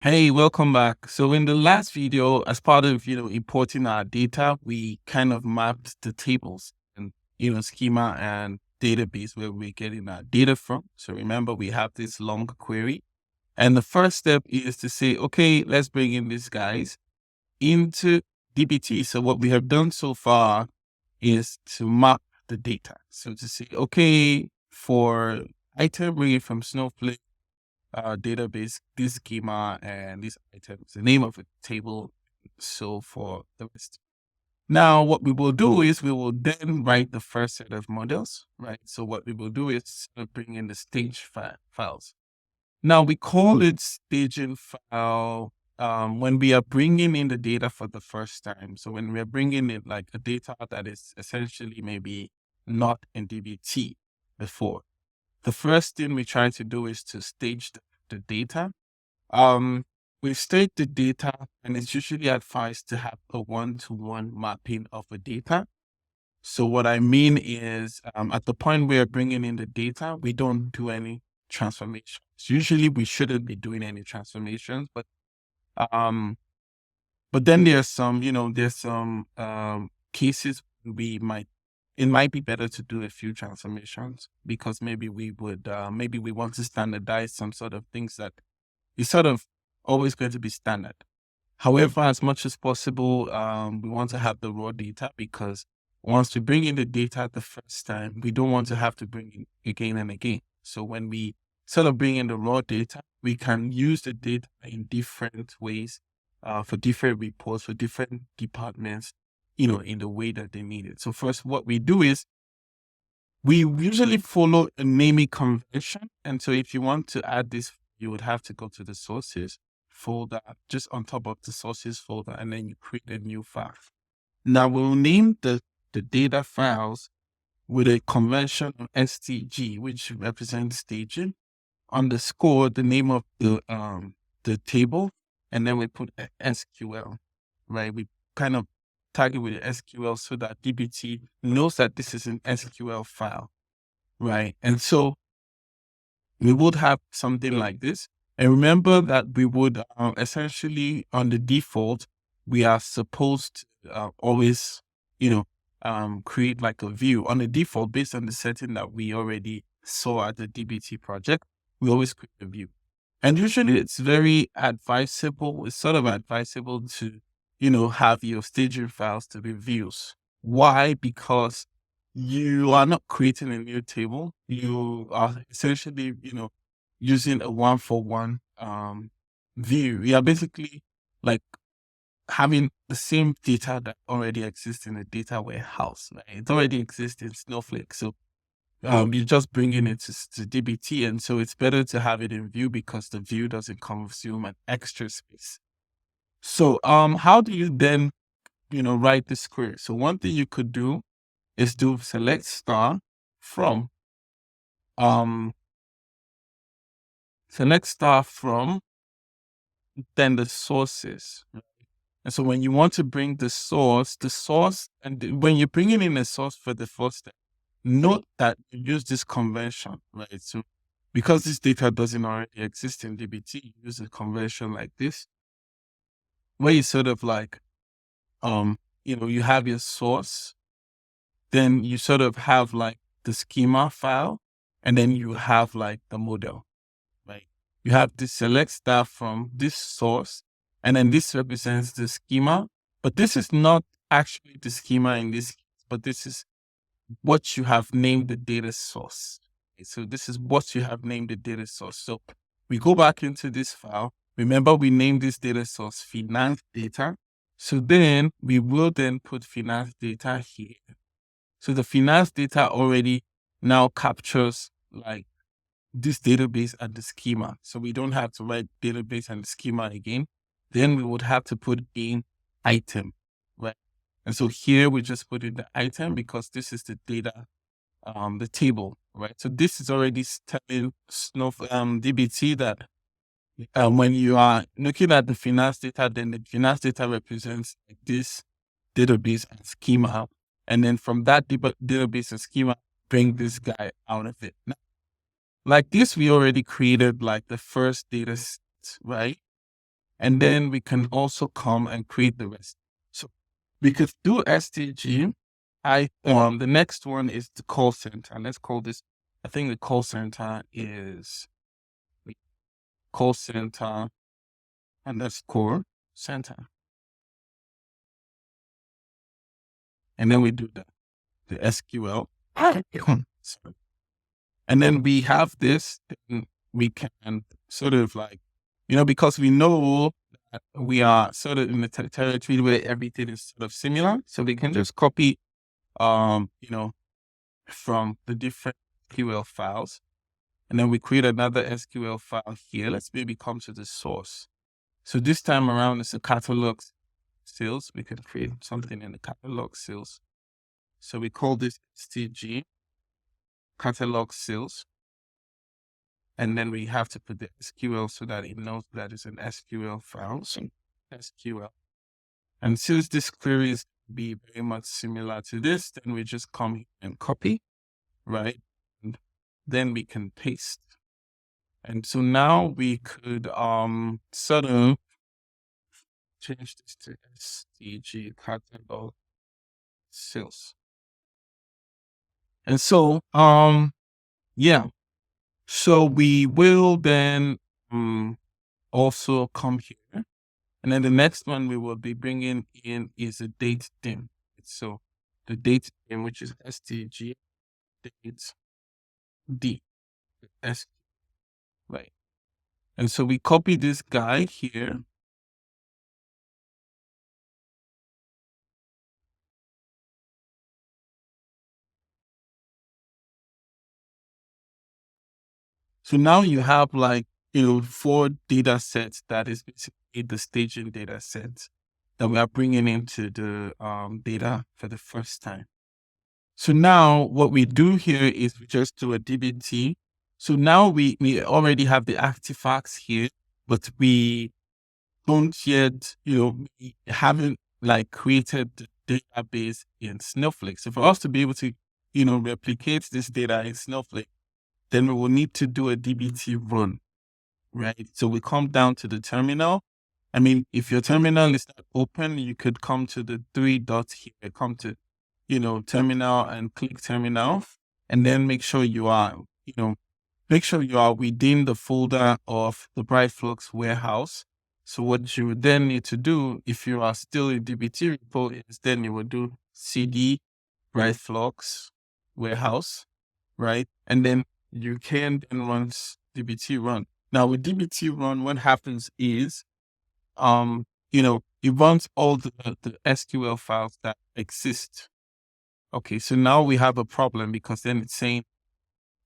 Hey, welcome back. So in the last video, as part of, importing our data, we kind of mapped the tables and, schema and database where we're getting our data from. So remember, we have this long query. And the first step is to say, okay, let's bring in these guys into DBT. So what we have done so far is to map the data. So to say, okay, for item bringing from Snowflake, database, this schema and these items, the name of the table, so for the rest. Now, what we will do is we will then write the first set of models, right? So what we will do is bring in the stage files. Now we call it staging file when we are bringing in the data for the first time. So when we are bringing in like a data that is essentially maybe not in DBT before, the first thing we try to do is to stage the data. Um, we stage the data, and it's usually advised to have a one-to-one mapping of the data. So what I mean is, at the point we are bringing in the data, we don't do any transformations. Usually, we shouldn't be doing any transformations, um, but then there's some cases it might be better to do a few transformations because maybe we want to standardize some sort of things that is sort of always going to be standard. However, as much as possible, we want to have the raw data because once we bring in the data the first time, we don't want to have to bring in again and again. So when we sort of bring in the raw data, we can use the data in different ways for different reports, for different departments, in the way that they need it. So first, what we do is we usually follow a naming convention. And so if you want to add this, you would have to go to the sources folder, just on top of the sources folder, and then you create a new file. Now we'll name the data files with a convention of STG, which represents staging, underscore the name of the table, and then we put SQL, right? We kind of tag it with SQL so that DBT knows that this is an SQL file, right? And so we would have something like this. And remember that we would essentially, on the default, we are supposed to always, create like a view. On the default, based on the setting that we already saw at the DBT project, we always create a view. And usually it's very advisable, it's sort of advisable to, have your staging files to be views. Why? Because you are not creating a new table. You are essentially, using a one-for-one view. You are basically like having the same data that already exists in a data warehouse. Right? It already exists in Snowflake. So you're just bringing it to DBT. And so it's better to have it in view because the view doesn't consume an extra space. So how do you then, write this query? So one thing you could do is do select star from um select star from then the sources. And so when you want to bring the source, when you're bringing in a source for the first step, note that you use this convention, right? So because this data doesn't already exist in DBT, you use a convention like this, where you sort of like, you have your source, then you sort of have like the schema file, and then you have like the model, right? You have the select star from this source, and then this represents the schema, but this is not actually the schema in this case, but this is what you have named the data source. Okay, so this is what you have named the data source. So we go back into this file. Remember, we named this data source finance data. So then we will then put finance data here. So the finance data already now captures like this database and the schema. So we don't have to write database and the schema again. Then we would have to put in item, right? And so here we just put in the item because this is the data, the table, right? So this is already telling DBT that when you are looking at the finance data, then the finance data represents like this database and schema. And then from that database and schema, bring this guy out of it. Now, like this, we already created like the first data set, right? And then we can also come and create the rest. So we could do STG. The next one is the call center. And let's call this, I think the call center is call center underscore center. And then we do the SQL. Sorry. And then we have this, and we can sort of like, because we know that we are sort of in the territory where everything is sort of similar. So we can just copy, from the different SQL files. And then we create another SQL file here. Let's maybe come to the source. So this time around, it's a catalog sales. We can create something in the catalog sales. So we call this STG catalog sales. And then we have to put the SQL so that it knows that it's an SQL file. So SQL. And since this query is be very much similar to this, then we just come here and copy, right? And then we can paste. And so now we could sort of change this to STG catalog sales. And so yeah. So we will then also come here. And then the next one we will be bringing in is a date dim. So the date dim, which is STG date D S, right? And so we copy this guy here. So now you have 4 data sets that is basically the staging data sets that we are bringing into the data for the first time. So now what we do here is we just do a DBT. So now we already have the artifacts here, but we don't yet, we haven't created the database in Snowflake. So for us to be able to, replicate this data in Snowflake, then we will need to do a DBT run, right? So we come down to the terminal. I mean, if your terminal is not open, you could come to the 3 dots here, come to, terminal and click terminal, and then make sure you are within the folder of the Briteflux warehouse. So what you would then need to do, if you are still in DBT repo, is then you would do CD Briteflux warehouse, right? And then you can then run DBT run. Now with DBT run, what happens is, it runs all the SQL files that exist. Okay, so now we have a problem because then it's saying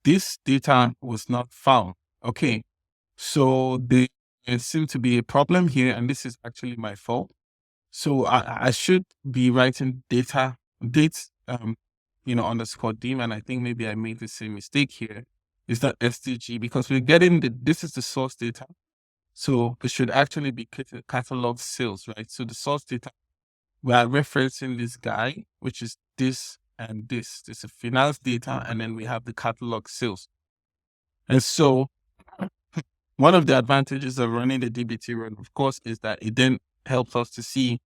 this data was not found. Okay, so there seems to be a problem here, and this is actually my fault. So I should be writing dates, underscore dim, and I think maybe I made the same mistake here. Is that STG because we're getting this is the source data. So it should actually be catalog sales, right? So the source data, we are referencing this guy, which is this and this. This is finance data, and then we have the catalog sales. And so one of the advantages of running the DBT run, of course, is that it then helps us to see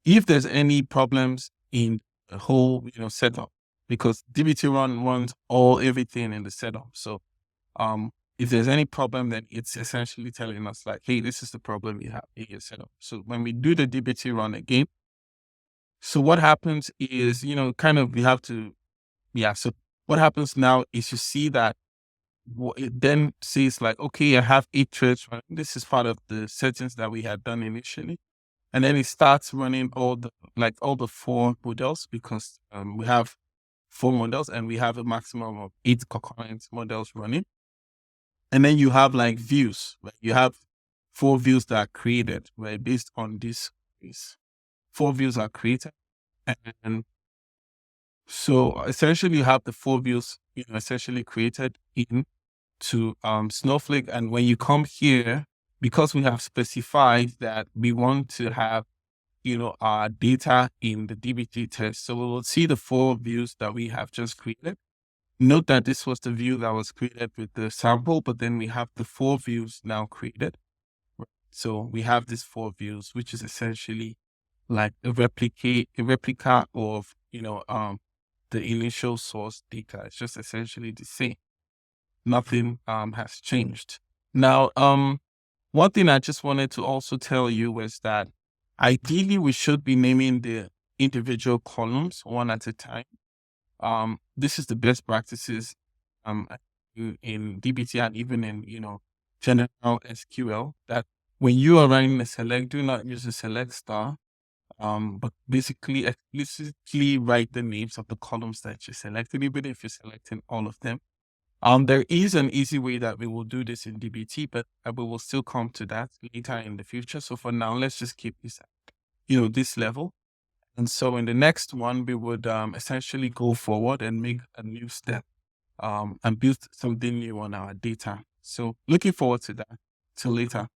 if there's any problems in the whole, setup, because DBT run runs everything in the setup. So if there's any problem, then it's essentially telling us hey, this is the problem you have in your setup. So when we do the DBT run again, so what happens is, we have to, so what happens now is you see that it then says okay, I have 8 threads running. This is part of the settings that we had done initially. And then it starts running all the 4 models because we have 4 models and we have a maximum of 8 concurrent models running. And then you have views, right? You have 4 views that are created, right? Based on these 4 views are created. And so essentially you have the 4 views, essentially created into Snowflake. And when you come here, because we have specified that we want to have, our data in the DBT test. So we will see the 4 views that we have just created. Note that this was the view that was created with the sample, but then we have the 4 views now created. So we have these four views, which is essentially like a replica of, the initial source data. It's just essentially the same. Nothing has changed. Now, one thing I just wanted to also tell you was that ideally we should be naming the individual columns one at a time. This is the best practices in DBT and even in general SQL, that when you are running a select, do not use a select star, but basically explicitly write the names of the columns that you're selecting, even if you're selecting all of them. There is an easy way that we will do this in DBT, but we will still come to that later in the future. So for now, let's just keep this at, this level. And so in the next one, we would essentially go forward and make a new step and build something new on our data. So looking forward to that. Till later.